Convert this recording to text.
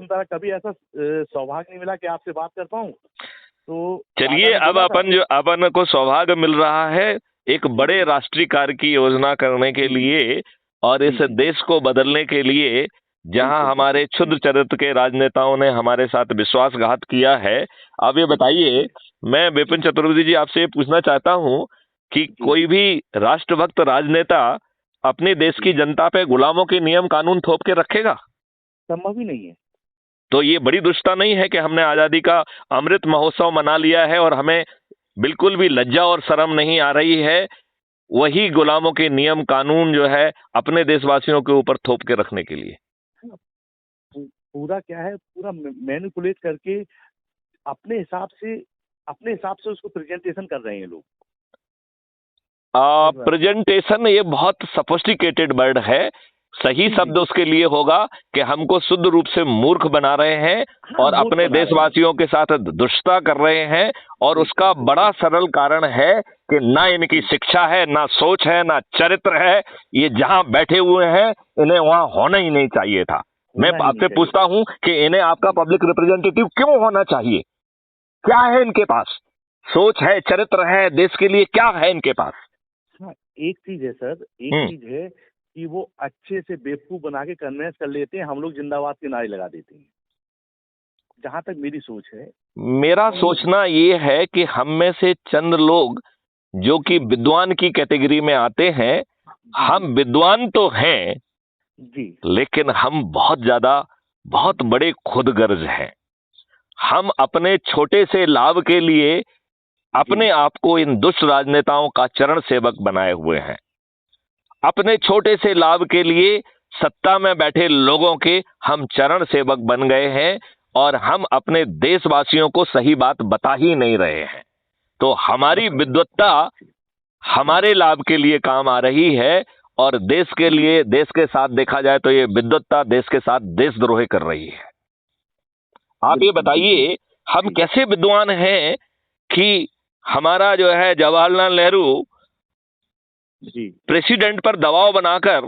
सुनता रहा, कभी ऐसा सौभाग्य नहीं मिला कि आपसे बात कर पाऊं। तो चलिए, अब अपन को सौभाग्य मिल रहा है एक बड़े राष्ट्रीय कार्य की योजना करने के लिए और इस देश को बदलने के लिए, जहां हमारे क्षुद्र चरित्र के राजनेताओं ने हमारे साथ विश्वासघात किया है। अब ये बताइए, मैं विपिन चतुर्वेदी जी आपसे पूछना चाहता हूं कि कोई भी राष्ट्रभक्त राजनेता अपने देश की जनता पे गुलामों के नियम कानून थोप के रखेगा? संभव ही नहीं है। तो ये बड़ी दुष्टता नहीं है कि हमने आजादी का अमृत महोत्सव मना लिया है और हमें बिल्कुल भी लज्जा और शर्म नहीं आ रही है वही गुलामों के नियम कानून जो है अपने देशवासियों के ऊपर थोप के रखने के लिए? पूरा क्या है, पूरा मैनिपुलेट करके अपने हिसाब से उसको प्रेजेंटेशन कर रहे हैं लोग। प्रेजेंटेशन ये बहुत सोफिस्टिकेटेड वर्ड है। सही शब्द उसके लिए होगा कि हमको शुद्ध रूप से मूर्ख बना रहे हैं और अपने देशवासियों के साथ दुष्टता कर रहे हैं। और उसका बड़ा सरल कारण है कि ना इनकी शिक्षा है, ना सोच है, ना चरित्र है। ये जहां बैठे हुए हैं इन्हें वहां होना ही नहीं चाहिए था। मैं आपसे पूछता हूं कि इन्हें आपका पब्लिक रिप्रेजेंटेटिव क्यों होना चाहिए? क्या है इनके पास? सोच है, चरित्र है, देश के लिए क्या है इनके पास? एक चीज है सर, एक चीज है कि वो अच्छे से बेवकूफ बना के कन्वेंस कर लेते हैं, हम लोग जिंदाबाद के नारे लगा देते हैं। जहां तक मेरी सोच है, मेरा सोचना ये है कि हम में से चंद लोग जो कि विद्वान की कैटेगरी में आते हैं, हम विद्वान तो हैं जी, लेकिन हम बहुत बड़े खुदगर्ज हैं। हम अपने छोटे से लाभ के लिए अपने आप को इन दुष्ट राजनेताओं का चरण सेवक बनाए हुए हैं। अपने छोटे से लाभ के लिए सत्ता में बैठे लोगों के हम चरण सेवक बन गए हैं और हम अपने देशवासियों को सही बात बता ही नहीं रहे हैं। तो हमारी विद्वत्ता हमारे लाभ के लिए काम आ रही है और देश के लिए, देश के साथ देखा जाए तो ये विद्वत्ता देश के साथ देशद्रोही कर रही है। आप ये बताइए, हम कैसे विद्वान हैं कि हमारा जो है जवाहरलाल नेहरू प्रेसिडेंट पर दबाव बनाकर